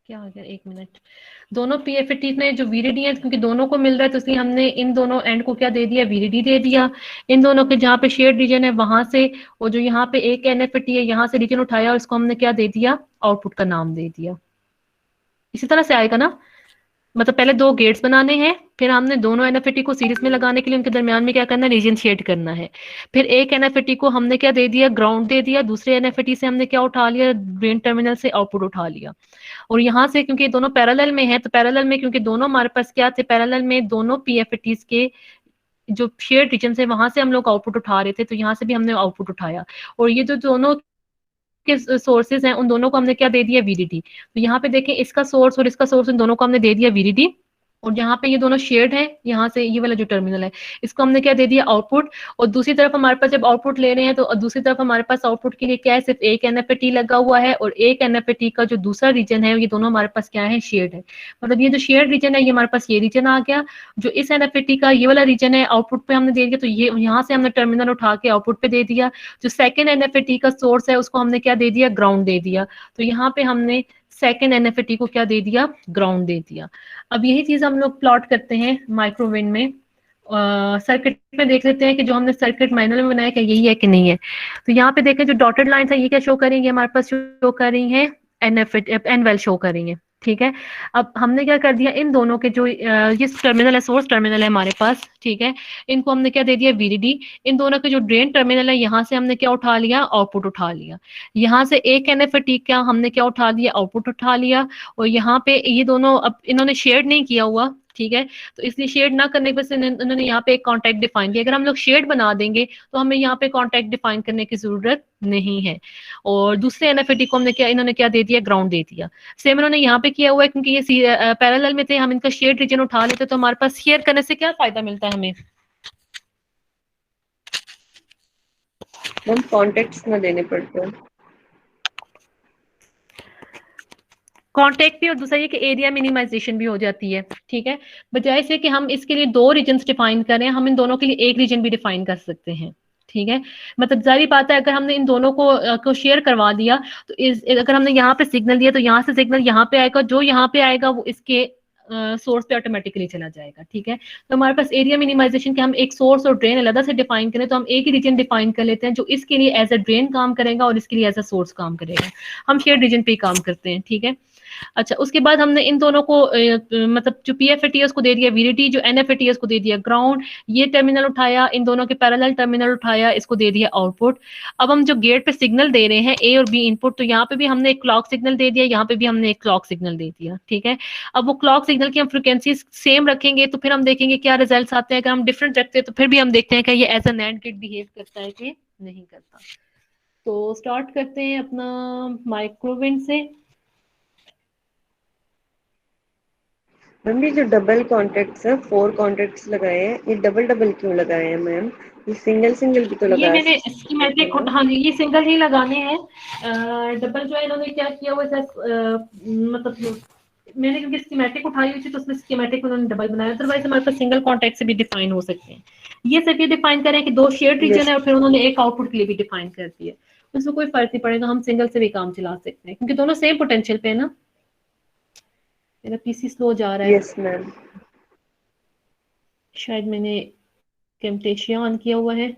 क्या हो गया, एक मिनट, दोनों पीएफटी में जो वीडीडी है, क्योंकि दोनों को मिल रहा है तो इसलिए हमने इन दोनों एंड को क्या दे दिया, वीडीडी दे दिया। इन दोनों के जहाँ पे शेयर्ड रीजन है वहां से, और जो यहाँ पे एक एनएफटी है यहाँ से रीजन उठाया और इसको हमने क्या दे दिया, आउटपुट का नाम दे दिया। इसी तरह से आएगा ना, मतलब पहले दो गेट्स बनाने हैं, फिर हमने दोनों एनएफटी को सीरीज में लगाने के लिए उनके दरमियान में क्या करना है, रीजन शेड करना है। फिर एक एनएफटी को हमने क्या दे दिया, ग्राउंड दे दिया। दूसरे एनएफटी से हमने क्या उठा लिया, ड्रेन टर्मिनल से आउटपुट उठा लिया। और यहाँ से क्योंकि दोनों पैरेलल में है, तो पैरेलल में क्योंकि दोनों हमारे पास क्या थे, पैरेलल में दोनों पीएफटीज के जो शेयर रीजन से वहां से हम लोग आउटपुट उठा रहे थे, तो यहाँ से भी हमने आउटपुट उठाया। और ये जो दोनों के सोर्सेज हैं उन दोनों को हमने क्या दे दिया, वीडीडी। तो यहाँ पे देखें, इसका सोर्स और इसका सोर्स, इन दोनों को हमने दे दिया वीडीडी। और यहाँ पे ये दोनों शेयर्ड है, यहाँ से ये वाला जो टर्मिनल है इसको हमने क्या दे दिया, आउटपुट। और दूसरी तरफ हमारे पास जब आउटपुट ले रहे हैं तो दूसरी तरफ हमारे पास आउटपुट के लिए क्या है, सिर्फ एक एनएफटी लगा हुआ है, और एक एनएफटी का जो दूसरा रीजन है ये दोनों हमारे पास क्या है, शेयर्ड है। मतलब ये जो शेयर्ड रीजन है ये हमारे पास ये रीजन आ गया। जो इस एनएफटी का ये वाला रीजन है, आउटपुट पे हमने दे दिया, तो ये यहाँ से हमने टर्मिनल उठा के आउटपुट पे दे दिया। जो सेकंड एनएफटी का सोर्स है उसको हमने क्या दे दिया, ग्राउंड दे दिया। तो यहाँ पे हमने सेकंड एनएफटी को क्या दे दिया, ग्राउंड दे दिया। अब यही चीज हम लोग प्लॉट करते हैं माइक्रोवेव में। सर्किट में देख लेते हैं कि जो हमने सर्किट मैनुअल में बनाया क्या यही है कि नहीं है। तो यहाँ पे देखें, जो डॉटेड लाइंस है ये क्या शो करेंगे, हमारे पास शो कर रही है एनवेल शो कर रही है। ठीक है। अब हमने क्या कर दिया, इन दोनों के जो ये टर्मिनल है, सोर्स टर्मिनल है हमारे पास। ठीक है, इनको हमने क्या दे दिया, वीडीडी। इन दोनों के जो ड्रेन टर्मिनल है यहाँ से हमने क्या उठा लिया, आउटपुट उठा लिया। यहाँ से एक एनएफटी का हमने क्या उठा लिया, आउटपुट उठा लिया। और यहाँ पे ये दोनों, अब इन्होंने शेयर नहीं किया हुआ, ठीक है, तो इसलिए शेड ना करने की वजह से इन्होंने यहाँ पे एक कॉन्टैक्ट डिफाइन किया। अगर हम लोग शेड बना देंगे तो हमें यहाँ पे कॉन्टैक्ट डिफाइन करने की जरूरत नहीं है। और दूसरे एनएफटी को हमने क्या, इन्होंने क्या दे दिया, ग्राउंड दे दिया। सेम इन्होंने यहाँ पे किया हुआ है, क्योंकि ये पैरेलल में थे, हम इनका शेड रीजन उठा लेते तो हमारे पास शेयर करने से क्या फायदा मिलता है हमें, मैम कॉन्टेक्ट्स ना देने पड़ते हैं। कॉन्टेक्ट भी, और दूसरा ये कि एरिया मिनिमाइजेशन भी हो जाती है। ठीक है, बजाय से कि हम इसके लिए दो रीजन डिफाइन करें, हम इन दोनों के लिए एक रीजन भी डिफाइन कर सकते हैं। ठीक है, मतलब जारी बात है, अगर हमने इन दोनों को शेयर करवा दिया तो अगर हमने यहाँ पे सिग्नल दिया तो यहाँ से सिग्नल यहाँ पे आएगा, जो यहाँ पे आएगा वो इसके सोर्स पे ऑटोमेटिकली चला जाएगा। ठीक है, तो हमारे पास एरिया मिनिमाइजेशन के हम एक सोर्स और ड्रेन अलग से डिफाइन करें तो हम एक ही रीजन डिफाइन कर लेते हैं जो इसके लिए एज अ ड्रेन काम करेगा और इसके लिए एज अ सोर्स काम करेगा। हम शेयर रीजन पे ही काम करते हैं। ठीक है। अच्छा, उसके बाद हमने इन दोनों को मतलब जो पीएफएटी है उसको दे दिया वीडीडी, जो एनएफएटी है उसको दे दिया ग्राउंड। ये टर्मिनल उठाया, इन दोनों के पैरेलल टर्मिनल उठाया, इसको दे दिया आउटपुट। अब हम जो गेट पे सिग्नल दे रहे हैं ए और बी इनपुट, तो यहाँ पे भी हमने एक क्लॉक सिग्नल दे दिया, यहाँ पे भी हमने एक क्लॉक सिग्नल दे दिया। ठीक है, अब वो क्लॉक सिग्नल की हम फ्रिक्वेंसी सेम रखेंगे तो फिर हम देखेंगे क्या रिजल्ट आते हैं। अगर हम डिफरेंट रखते हैं तो फिर भी हम देखते हैं कि ये as a NAND gate behave करता है कि नहीं करता। तो स्टार्ट करते हैं अपना माइक्रोवेव से। मैम ये जो डबल कॉन्टेक्ट्स है, 4 कॉन्टेक्ट्स लगाए हैं, ये डबल डबल क्यों लगाए हैं मैम? ये सिंगल सिंगल भी तो ये लगा मैंने सकते हैं स्कीमेटिक, ना। हाँ जी, ये सिंगल ही लगाने हैं। डबल जो है इन्होंने क्या किया हुआ है, मतलब मैंने क्योंकि स्कीमेटिक उठाई हुई थी तो उसमें स्कीमेटिक उन्होंने डबल बनाया, अदरवाइज हमारे पास सिंगल कॉन्टैक्ट से भी डिफाइन हो सकते हैं। ये सिर्फ ये डिफाइन करें कि दो शेयर्ड रीजन यस। है और फिर उन्होंने एक आउटपुट के लिए भी डिफाइन कर दिया, उसमें कोई फर्क नहीं पड़ेगा, हम सिंगल से भी काम चला सकते हैं क्योंकि दोनों सेम पोटेंशियल पे है ना। मेरा पीसी स्लो जा रहा है, यस मैम। शायद मैंने कैम्टेशिया ऑन किया हुआ है।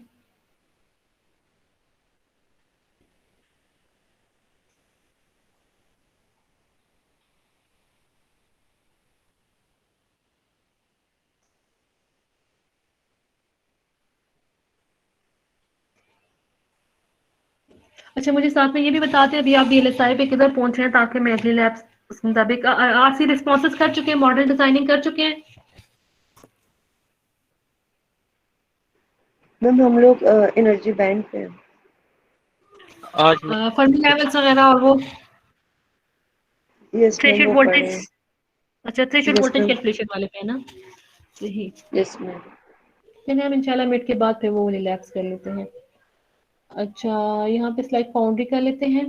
अच्छा, मुझे साथ में ये भी बता दें अभी आप VLSI पे किधर पहुंचे हैं, ताकि मैं अगली लैब्स उस मुताबिक RC रिस्पॉन्सेज कर चुके हैं, मॉडल डिजाइनिंग कर चुके हैं। मैम हम लोग एनर्जी बैंड पे हैं। आज फंड लेवल्स वगैरह और वो यस मैम थ्रेशोल्ड वो पढ़े वोल्टेज। हैं। अच्छा, threshold yes voltage ma'am. Calculation वाले पे है ना? सही। Yes ma'am. फिर हम इंशाल्लाह मिड के बाद फिर वो रिलैक्स कर लेते हैं। अच्छा, यहाँ पे स्लाइड फाउंड्री कर लेते हैं।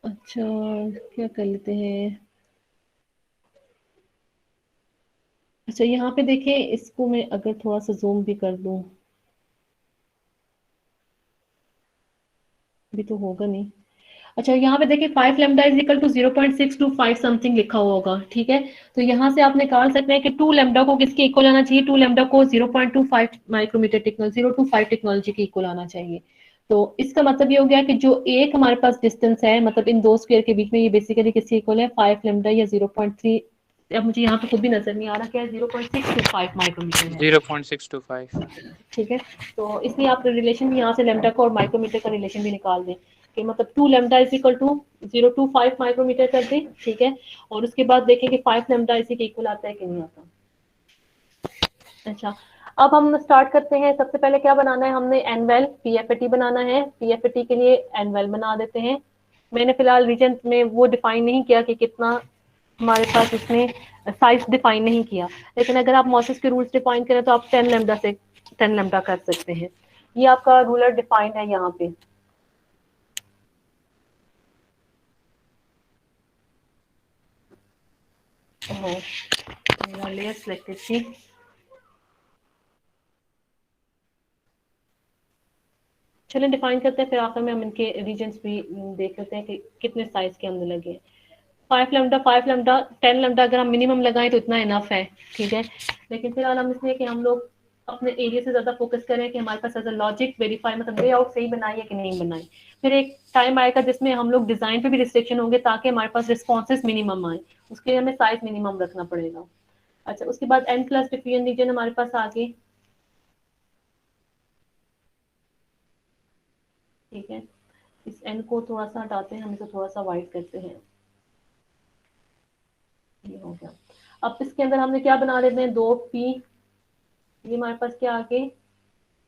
अच्छा, क्या कर लेते हैं? अच्छा, यहाँ पे देखें, इसको मैं अगर थोड़ा सा जूम भी कर दूं, भी तो होगा नहीं। अच्छा, यहाँ पे देखिए 5 lambda is equal to 0.625 something लिखा हुआ होगा, ठीक है। तो यहाँ से आप निकाल सकते हैं कि 2 लैम्डा को किसके इक्वल आना चाहिए, 2 लैम्डा को 0.25 माइक्रोमीटर टेक्नोलॉजी 025 टेक्नोलॉजी के इक्वल आना चाहिए। तो इसका मतलब ये हो गया कि जो एक हमारे पास डिस्टेंस है, मतलब इन दो स्क्वायर के बीच में, ये बेसिकली किसके इक्वल है, 5 लैम्डा या 0.3। अब मुझे यहाँ पे खुद भी नजर नहीं आ रहा, क्या है, 0.625 माइक्रोमीटर है, 0.625। ठीक है। तो इसलिए आप रिलेशन यहाँ से लैम्डा का और माइक्रोमीटर का रिलेशन भी निकाल दें कि मतलब 2 lambda is equal to 025 micrometer कर दें, ठीक है। और उसके बाद देखें कि 5 लैम्डा इसी के इक्वल आता है कि नहीं आता। अच्छा, अब हम स्टार्ट करते हैं। सबसे पहले क्या बनाना है, हमने एनवेल पीएफटी बनाना है। पीएफटी के लिए एनवेल बना देते हैं। मैंने फिलहाल रीजन में वो डिफाइन नहीं किया कि कितना हमारे पास इसमें साइज डिफाइन नहीं किया, लेकिन अगर आप मॉसेस के रूल्स डिफाइन करें तो आप 10 लैम्डा से 10 लैम्डा कर सकते हैं। ये आपका रूलर डिफाइंड है यहाँ पे। मेरा लेयर सिलेक्टेड थी। चलें डिफाइन करते हैं, फिर आखिर में हम इनके रीजन्स भी देख लेते हैं कि कितने साइज के अंदर लगे। 5 लैम्डा 10 लैम्डा अगर हम मिनिमम लगाएं तो इतना इनफ है, ठीक है। लेकिन फिलहाल हम इसलिए कि हम लोग अपने एरिया से ज्यादा फोकस करें कि हमारे पास एज अ लॉजिक वेरीफाई, मतलब लेआउट सही बनाई है कि नहीं बनाई। फिर एक टाइम आएगा जिसमें हम लोग डिजाइन पे भी रिस्ट्रिक्शन होंगे, ताकि हमारे पास रिस्पॉन्सेज मिनिमम आए, उसके लिए हमें साइज मिनिमम रखना पड़ेगा। अच्छा, उसके बाद एन प्लस डिफिजन रीजन हमारे पास आ गए, ठीक है। इस एन को थोड़ा सा हटाते हैं, हम इसे थोड़ा सा वाइड करते हैं। ये हो गया। अब इसके अंदर हमने क्या बना देते हैं, 2 पी। ये हमारे पास क्या आ गए,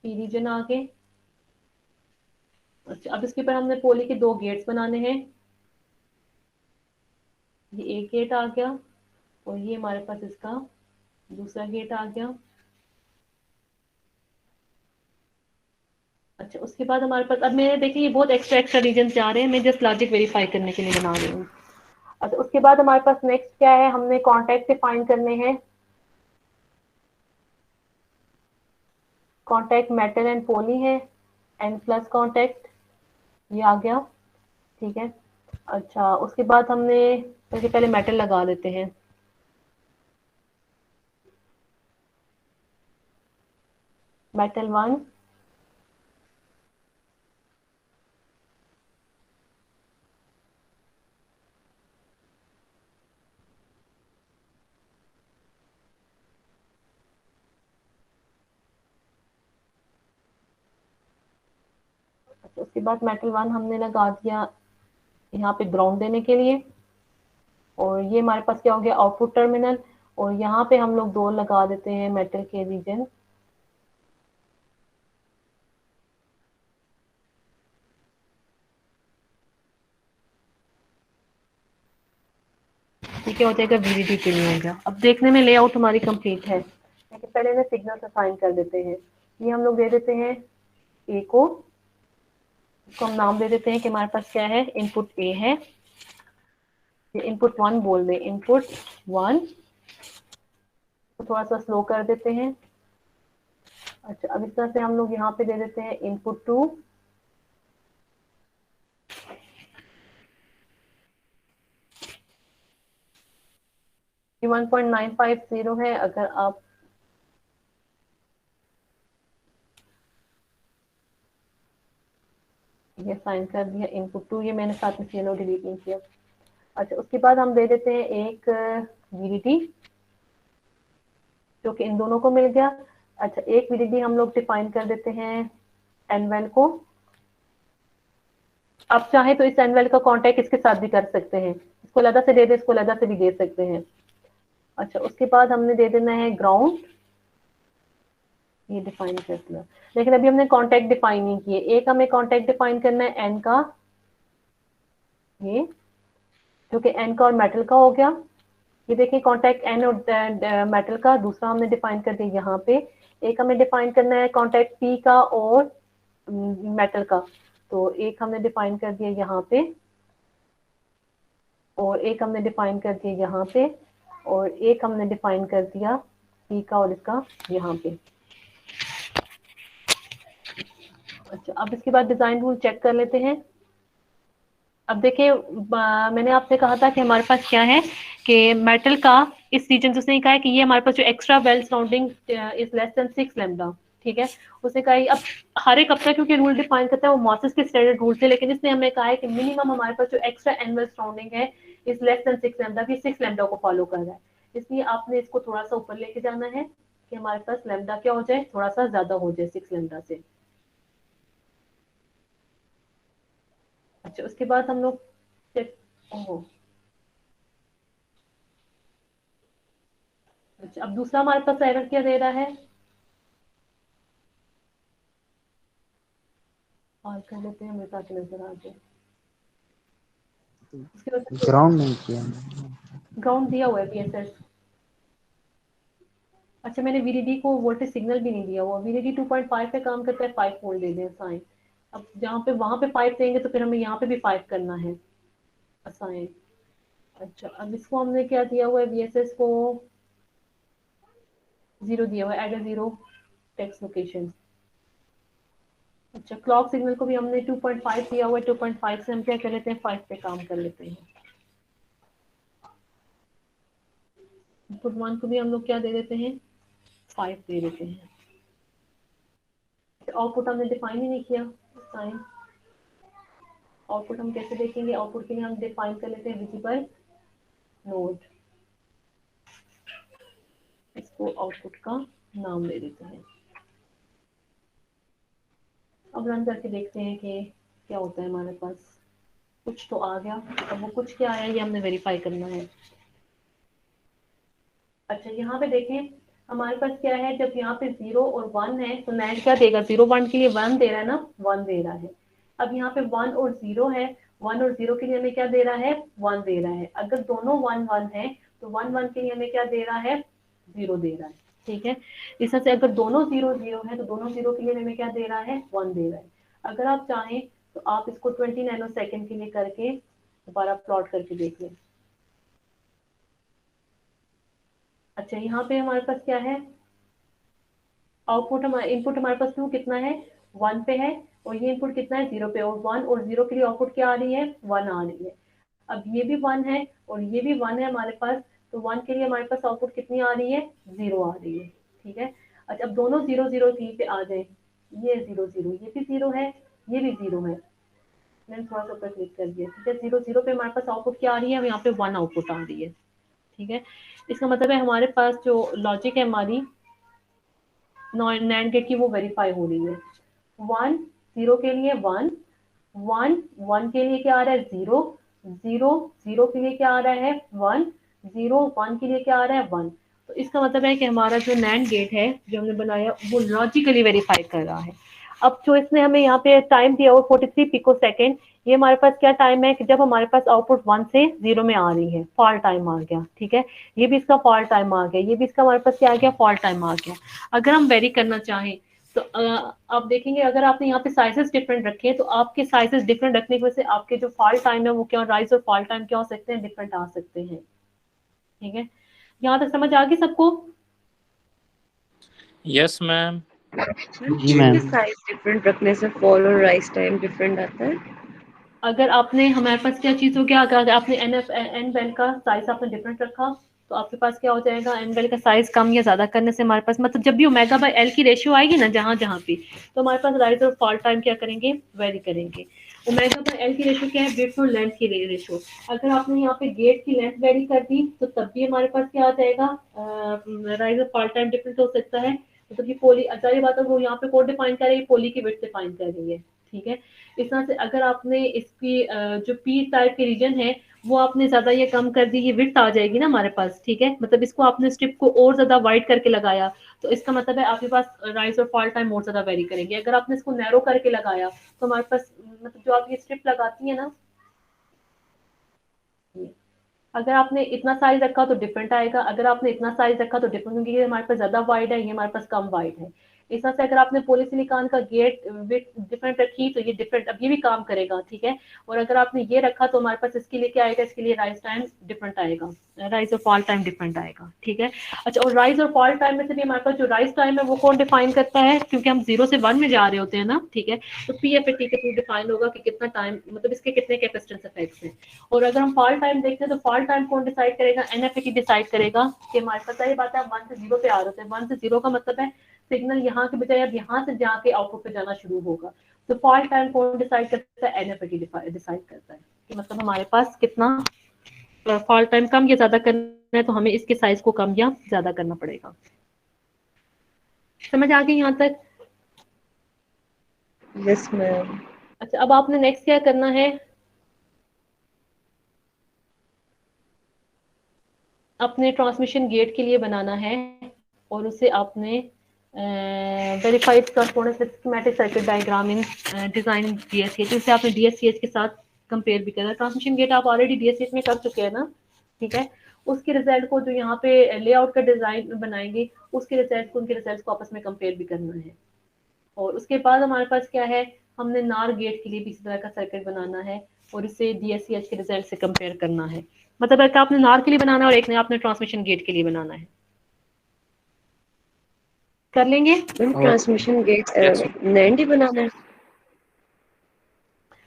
पी रीजन आ गए। अच्छा, अब इसके ऊपर हमने पोली के 2 गेट्स बनाने हैं। ये एक गेट आ गया और ये हमारे पास इसका दूसरा गेट आ गया। अच्छा, उसके बाद हमारे पास, अब मेरे देखिए ये बहुत एक्स्ट्रा एक्स्ट्रा रीजन जा रहे हैं, मैं जस्ट लॉजिक वेरीफाई करने के लिए बना रही हूँ। अच्छा, उसके बाद हमारे पास नेक्स्ट क्या है, हमने कॉन्टैक्ट डिफाइन करने हैं। कॉन्टैक्ट मेटल एंड पोली है, एन प्लस कॉन्टैक्ट, ये आ गया, ठीक है। अच्छा, उसके बाद हमने सबसे पहले मेटल लगा देते हैं। मेटल 1, उसके बाद मेटल 1 हमने लगा दिया यहाँ पे ग्राउंड देने के लिए। और ये हमारे पास क्या हो गया, आउटपुट टर्मिनल। और यहाँ पे हम लोग 2 लगा देते हैं मेटल के रीजन। ठीक है, हो जाएगा, VDD के लिए हो गया। अब देखने में लेआउट हमारी कंप्लीट है, लेकिन पहले इन्हें सिग्नल असाइन कर देते हैं। ये हम लोग दे देते हैं ए को, इसको हम नाम दे देते हैं कि हमारे पास क्या है, इनपुट ए है। ये इनपुट 1 बोल दें, इनपुट 1 को थोड़ा सा स्लो कर देते हैं। अच्छा, अब इस तरह से हम लोग यहाँ पे दे देते हैं इनपुट 2। ये 1.950 है। अगर आप ये साइन कर दिया इनपुट 2, ये मैंने साथ में चलो डिलीट नहीं किया। अच्छा, उसके बाद हम दे देते हैं एक VDD जो कि इन दोनों को मिल गया। अच्छा, एक VDD हम लोग डिफाइन कर देते हैं nval को। आप चाहे तो इस nval का कांटेक्ट इसके साथ भी कर सकते हैं, इसको अलग से दे दे, इसको अलग से भी दे सकते हैं। अच्छा, उसके बाद हमने दे देना है ग्राउंड, ये डिफाइन कर दिया। लेकिन अभी हमने कांटेक्ट डिफाइन नहीं किए। एक हमें कांटेक्ट डिफाइन करना है n का, ये जो कि n का और मेटल का हो गया। ये देखिए कांटेक्ट n और मेटल का दूसरा हमने डिफाइन कर दिया यहाँ पे। एक हमें डिफाइन करना है कांटेक्ट p का और मेटल का, तो एक हमने डिफाइन कर दिया यहाँ पे, और एक हमने डिफाइन कर दिया यहाँ पे, और एक हमने डिफाइन कर दिया p का और इसका यहाँ पे। अच्छा, अब इसके बाद डिजाइन रूल चेक कर लेते हैं। अब देखिए मैंने आपसे कहा था कि हमारे पास क्या है कि मेटल का इस रीजन से उसने कहा है कि ये हमारे पास जो extra well surrounding is less than 6 lambda, ठीक है। उसने कहा अब हर एक अपना क्योंकि रूल डिफाइन करता है वो मॉसिस के स्टैंडर्ड रूल से, लेकिन इसने हमें कहा है कि मिनिमम हमारे पास जो एक्स्ट्रा एनुअल सराउंडिंग है इज लेस देन 6 लैम्डा, कि 6 लैम्डा को फॉलो कर रहा है। इसलिए आपने इसको थोड़ा सा ऊपर लेके जाना है कि हमारे पास लैम्डा क्या हो जाए, थोड़ा सा ज्यादा हो जाए 6 लैम्डा से। अच्छा, उसके बाद हम लोग अच्छा, अब दूसरा हमारे पास एरर क्या दे रहा है, और कर लेते हैं हमें ताकि नजर आ जाए। ग्राउंड नहीं किया, ग्राउंड दिया हुआ है VSS। अच्छा, मैंने VDD को वोल्टेज सिग्नल भी नहीं दिया हुआ। VDD 2.5 पे काम करता है, 5 वोल्ट दे दें साइन। अब जहाँ पे वहां पे 5 देंगे तो फिर हमें यहाँ पे भी 5 करना है असाइन। अच्छा, अब इसको हमने क्या दिया हुआ है, VSS को 0 दिया हुआ है, एड 0 टेक्स्ट लोकेशन। अच्छा, क्लॉक सिग्नल को भी हमने 2.5 दिया हुआ है, 2.5 से हम क्या कर लेते हैं, 5 पे काम कर लेते हैं। इनपुट 1 को भी हम लोग क्या दे देते हैं, 5 दे देते हैं। आउटपुट हमने डिफाइन ही नहीं किया साइन। आउटपुट हम कैसे देखेंगे, आउटपुट के लिए हम डिफाइन कर लेते हैं विजिबल नोड, इसको आउटपुट का नाम दे देते हैं। अब रन करके देखते हैं कि क्या होता है हमारे पास। कुछ तो आ गया, अब वो कुछ क्या आया ये हमने वेरीफाई करना है। अच्छा, यहाँ पे देखें हमारे पास क्या है, जब यहाँ पे 0 और 1 है तो NAND क्या देगा, 0 1 के लिए 1 दे रहा है ना, 1 दे रहा है। अब यहाँ पे 1 और 0 है, 1 और 0 के लिए हमें क्या दे रहा है, 1 दे रहा है। अगर दोनों 1 1 है तो 1 1 के लिए हमें क्या दे रहा है, 0 दे रहा है, ठीक है। इस तरह से अगर दोनों 0 0 है तो दोनों 0 के लिए हमें क्या दे रहा है, 1 दे रहा है। अगर आप चाहें तो आप इसको 20 नैनोसेकंड के लिए करके दोबारा प्लॉट करके देख लें। अच्छा, यहाँ पे हमारे पास क्या है, आउटपुट हमारे इनपुट हमारे पास 2 कितना है, 1 पे है, और ये इनपुट कितना है, 0 पे, और 1 और 0 के लिए आउटपुट क्या आ रही है, 1 आ रही है। अब ये भी 1 है और ये भी 1 है हमारे पास, तो 1 के लिए हमारे पास आउटपुट कितनी आ रही है, 0 आ रही है, ठीक है। अच्छा, अब दोनों 0 0 3 पे आ जाए, ये 0 0, ये भी 0 है, ये भी 0 है। मैंने थोड़ा सा ऊपर क्लिक कर दिया, ठीक है। 0 0 पे हमारे पास आउटपुट क्या आ रही है, यहाँ पे 1 आउटपुट आ रही है, ठीक है। इसका मतलब है हमारे पास जो लॉजिक है हमारी NAND गेट की वो वेरीफाई हो रही है। 1 0 के लिए 1 1 1 के लिए क्या आ रहा है, 0 0 0 के लिए क्या आ रहा है, 1 0 1 के लिए क्या आ रहा है, 1। तो इसका मतलब है कि हमारा जो NAND गेट है जो हमने बनाया वो लॉजिकली वेरीफाई कर रहा है। अब जो इसने हमें यहाँ पे टाइम दिया हुआ 43 पिकोसेकंड, ये हमारे पास क्या टाइम है कि जब हमारे पास आउटपुट 1 से 0 में आ रही है, फॉल टाइम आ गया, ठीक है। ये भी इसका फॉल टाइम आ गया, ये भी इसका हमारे पास क्या आ गया, फॉल टाइम आ गया। अगर हम वेरी करना चाहें तो आप देखेंगे अगर आपने यहाँ पे साइजेस डिफरेंट रखे हैं तो आपके साइजेस डिफरेंट रखने की वजह से आपके जो फॉल टाइम है वो क्या, राइज और फॉल टाइम क्या हो सकते हैं, डिफरेंट आ सकते हैं, ठीक है। यहाँ तक समझ आ गई सबको? Yes ma'am. जी मैम। साइज डिफरेंट रखने से फॉल और राइज टाइम डिफरेंट आता है। अगर आपने हमारे पास क्या चीज हो गया, अगर आपने एन बेल का साइज आपने डिफरेंट रखा तो आपके पास क्या हो जाएगा, एंगल का साइज कम या ज़्यादा करने से हमारे पास मतलब जब भी ओमेगा बाय एल की रेशियो आएगी ना जहाँ जहाँ पे, तो हमारे पास राइज और फॉल टाइम क्या करेंगे, वेरी करेंगे। ओमेगा बाय एल की रेशियो क्या है, विड्थ और लेंथ की रेशियो। अगर आपने यहाँ पे गेट की लेंथ वेरी कर दी तो तब भी हमारे पास क्या आ जाएगा, राइज और फॉल टाइम डिफरेंट हो सकता है। मतलब ये पोली, जाहिर बात है वो यहाँ पे कोड डिफाइन कर रही है, पोली की विड्थ डिफाइन कर रही है, ठीक है। इस तरह से अगर आपने इसकी जो पी टाइप के रीजन है वो आपने ज्यादा ये कम कर दी, ये विड्थ आ जाएगी ना हमारे पास, ठीक है। मतलब इसको आपने स्ट्रिप को और ज्यादा वाइड करके लगाया तो इसका मतलब है आपके पास राइज और फॉल टाइम और ज्यादा वेरी करेंगे। अगर आपने इसको नैरो करके लगाया तो हमारे पास मतलब जो आप ये स्ट्रिप लगाती है ना, अगर आपने इतना साइज रखा तो डिफरेंट आएगा, अगर आपने इतना साइज रखा तो डिफरेंट, क्योंकि ये हमारे पास ज्यादा वाइड है, ये हमारे पास कम वाइड है। इस तरह से अगर आपने पॉलीसिलिकॉन का गेट विड्थ डिफरेंट रखी तो ये डिफरेंट, अब ये भी काम करेगा, ठीक है। और अगर आपने ये रखा तो हमारे पास इसके लिए क्या आएगा, इसके लिए राइज टाइम डिफरेंट आएगा, राइज और फॉल टाइम डिफरेंट आएगा, ठीक है। अच्छा, और राइज और फॉल टाइम में से भी हमारे पास जो राइज टाइम है वो कौन डिफाइन करता है, क्योंकि हम 0 से 1 में जा रहे होते हैं ना, ठीक है। तो पी एफ ए टी के थ्रू डिफाइन होगा कि कितना टाइम, मतलब इसके कितने कैपेसिटेंस इफेक्ट्स हैं। और अगर हम फॉल टाइम देखते हैं तो फॉल टाइम कौन डिसाइड करेगा, एनएफईटी डिसाइड करेगा कि हमारे पास ये बात है, 1 से 0 पे आ रहे हैं, 1 से 0 का मतलब है सिग्नल यहाँ के बजाय अब यहाँ से जाके आउटपुट पे जाना शुरू होगा। तो फॉल टाइम कौन डिसाइड करता है, एनएफईटी डिसाइड करता है कि मतलब हमारे पास कितना फॉल टाइम कम या ज्यादा करना है, तो हमें इसके साइज को कम या ज्यादा करना पड़ेगा। समझ आ गई यहाँ तक? Yes ma'am. अच्छा, अब आपने नेक्स्ट क्या करना है, अपने ट्रांसमिशन गेट के लिए बनाना है और उसे आपने verified component systematic circuit diagram in design DSCH, उसे आपने डीएससीएच के साथ कंपेयर भी करना है। ट्रांसमिशन गेट आप ऑलरेडी डीएससीएच में कर चुके हैं ना, ठीक है। उसके रिजल्ट को जो यहाँ पे लेआउट का डिजाइन बनाएंगे उसके रिजल्ट को, उनके रिजल्ट को आपस में कंपेयर भी करना है। और उसके बाद हमारे पास क्या है, हमने नार गेट के लिए भी इसी तरह का सर्किट बनाना है और इसे डीएससीएच के रिजल्ट से कंपेयर करना है। मतलब एक आपने नार के लिए बनाना है और एक ने आपने ट्रांसमिशन गेट के लिए बनाना है। कर लेंगे? Transmission gate Yes. नैंड ही बनाना है?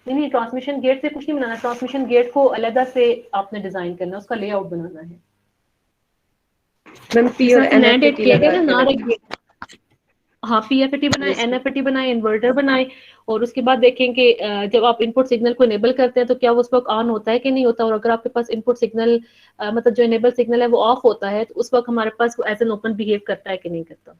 नहीं, ट्रांसमिशन गेट से कुछ नहीं बनाना, ट्रांसमिशन गेट को अलग से आपने डिजाइन करना है, उसका लेआउट बनाना है। मैम पी और नैंड एनएफईटी किया लगा गया ना, के नार रखना। हाँ, पीएफईटी बनाए, Yes, ma'am. एनएफईटी बनाए, इन्वर्टर बनाए। और उसके बाद देखें कि जब आप इनपुट सिग्नल को इनेबल करते हैं तो क्या वो उस वक्त ऑन होता है कि नहीं होता। और अगर आपके पास इनपुट सिग्नल मतलब जो इनेबल सिग्नल है वो ऑफ होता है तो उस वक्त हमारे पास वो एज एन ओपन बिहेव करता है कि नहीं करता,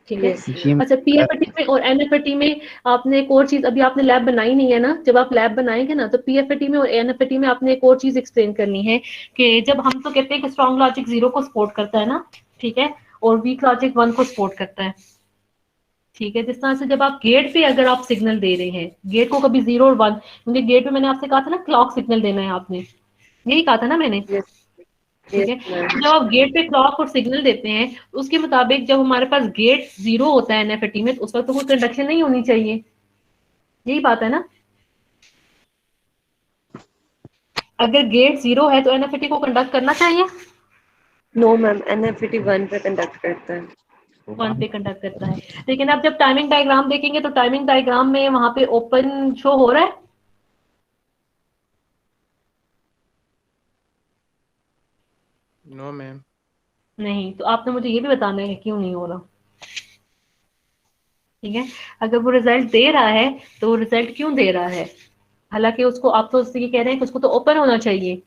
ठीक है। Yes, जी ma'am. अच्छा, पीएफईटी में और एनएफईटी में आपने एक और चीज, अभी आपने लैब बनाई नहीं है ना, जब आप लैब बनाएंगे ना तो पीएफईटी में और एनएफईटी में आपने एक और चीज एक्सप्लेन करनी है कि जब हम तो कहते हैं कि स्ट्रॉन्ग लॉजिक 0 को सपोर्ट करता है ना, ठीक है, और वीक लॉजिक 1 को सपोर्ट करता है, ठीक है। जिस तरह से जब आप गेट पे अगर आप सिग्नल दे रहे हैं, गेट को कभी 0 और 1, क्योंकि गेट पे मैंने आपसे कहा था ना क्लॉक सिग्नल देना है, आपने यही कहा था ना मैंने, Yes, ठीक yes, है। ma'am. तो जब आप गेट पे क्लॉक और सिग्नल देते हैं उसके मुताबिक जब हमारे पास गेट 0 होता है एनएफईटी में तो उस वक्त तो कोई कंडक्शन नहीं होनी चाहिए, यही बात है ना। अगर गेट 0 है तो एनएफईटी को कंडक्ट करना चाहिए, No, ma'am. एनएफईटी 1 पे कंडक्ट करता है। 1 पे कंडक्ट करता है। लेकिन अब जब टाइमिंग डायग्राम देखेंगे तो टाइमिंग डायग्राम में वहां पे ओपन शो हो रहा है, नो मैम। नहीं। तो आपने मुझे ये भी बताना है क्यों नहीं हो रहा, ठीक है। अगर वो रिजल्ट दे रहा है तो वो रिजल्ट क्यों दे रहा है, हालांकि उसको आप तो उससे ये कह रहे हैं कि उसको तो ओपन होना चाहिए।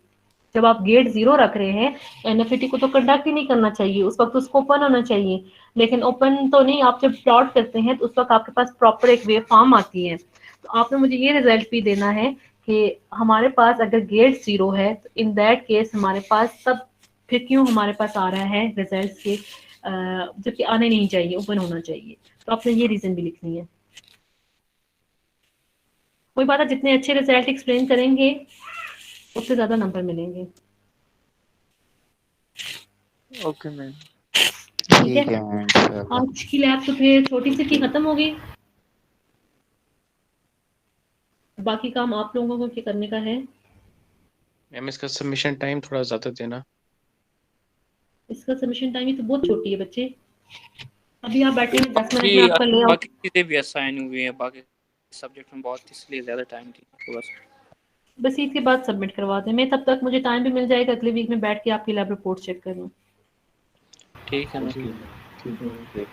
जब आप गेट 0 रख रहे हैं एनएफईटी को तो कंडक्ट ही नहीं करना चाहिए, उस वक्त उसको ओपन होना चाहिए। लेकिन ओपन तो नहीं, आप जब प्लॉट करते हैं तो उस वक्त आपके पास प्रॉपर एक वेव फॉर्म आती है। तो आपने मुझे ये रिजल्ट भी देना है कि हमारे पास अगर गेट 0 है तो इन दैट केस हमारे पास तब फिर क्यों हमारे पास आ रहा है रिजल्ट के, जबकि आने नहीं चाहिए, ओपन होना चाहिए। तो आपने ये रीजन भी लिखनी है। कोई बात है, जितने अच्छे रिजल्ट एक्सप्लेन करेंगे उससे ज्यादा नंबर मिलेंगे, ओके मैम। ठीक है। ठीक है मैम, इंशाल्लाह। आज की लैब तो फिर छोटी सी की खत्म हो गई, बाकी काम आप लोगों को क्या करने का है। मैम इसका सबमिशन टाइम थोड़ा ज़्यादा देना। इसका सबमिशन टाइम ही तो बहुत छोटी है बच्चे, अभी आप बैठे हैं 10 मिनट में बाकी आपका लेआउट। बाकी चीजें भी असाइन हुई है बाकी सब्जेक्ट में बहुत, इसलिए ज्यादा टाइम थी आपके पास। बस ईद के बाद सबमिट करवा दें, मैं तब तक मुझे टाइम भी मिल जाएगा अगले वीक में बैठ के आपकी लैब रिपोर्ट चेक कर लूँ। ठीक है ना।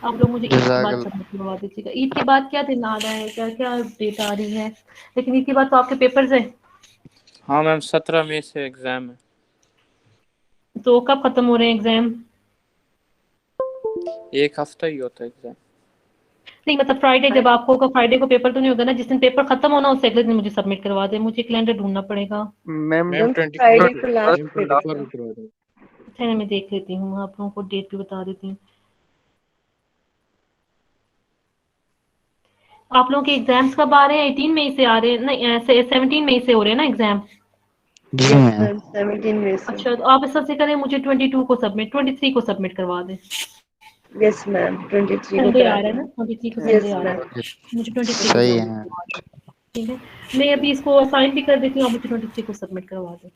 आप लोग मुझे ईद के बाद जज़ाकल्लाह। सबमिट करवा दीजिएगा। ईद के बाद क्या दिन आ रहा है, क्या क्या डेट आ रही है? लेकिन ईद के बाद तो आपके पेपर्स हैं, हाँ मैम 17 मई से एग्जाम है। तो कब खत्म हो रहे हैं एग्जाम? एक हफ्ता ही होता है एग्जाम। नहीं मतलब फ्राइडे जब आपको होगा, फ्राइडे को पेपर तो नहीं होगा ना? जिस दिन पेपर खत्म होना उससे अगले दिन मुझे सबमिट करवा दें, मुझे कैलेंडर ढूंढना पड़ेगा। मैम मैम फ्राइडे को 24 लास्ट मैम डेट 24 है। को करवा दो। अच्छा मैं देख लेती हूँ, आप लोगों को डेट भी बता देती हूँ। आप लोगों के एग्जाम्स कब आ रहे हैं? 18 मई से आ रहे हैं? नहीं 17 मई से हो रहे हैं ना एग्जाम? जी यस मैम। मैम 17 में से। अच्छा तो आप इस सबसे करें, मुझे 22 को सबमिट, 23 को सबमिट करवा दें। यस मैम 23 को संडे करा आ रहा है ना, दें। 23 को यस संडे आ रहा मैम। है, मुझे 23 को सही सबमिट है। करवा दें। ठीक है, मैं अभी इसको असाइन भी कर देती हूँ, आप मुझे 23 को सबमिट करवा दें।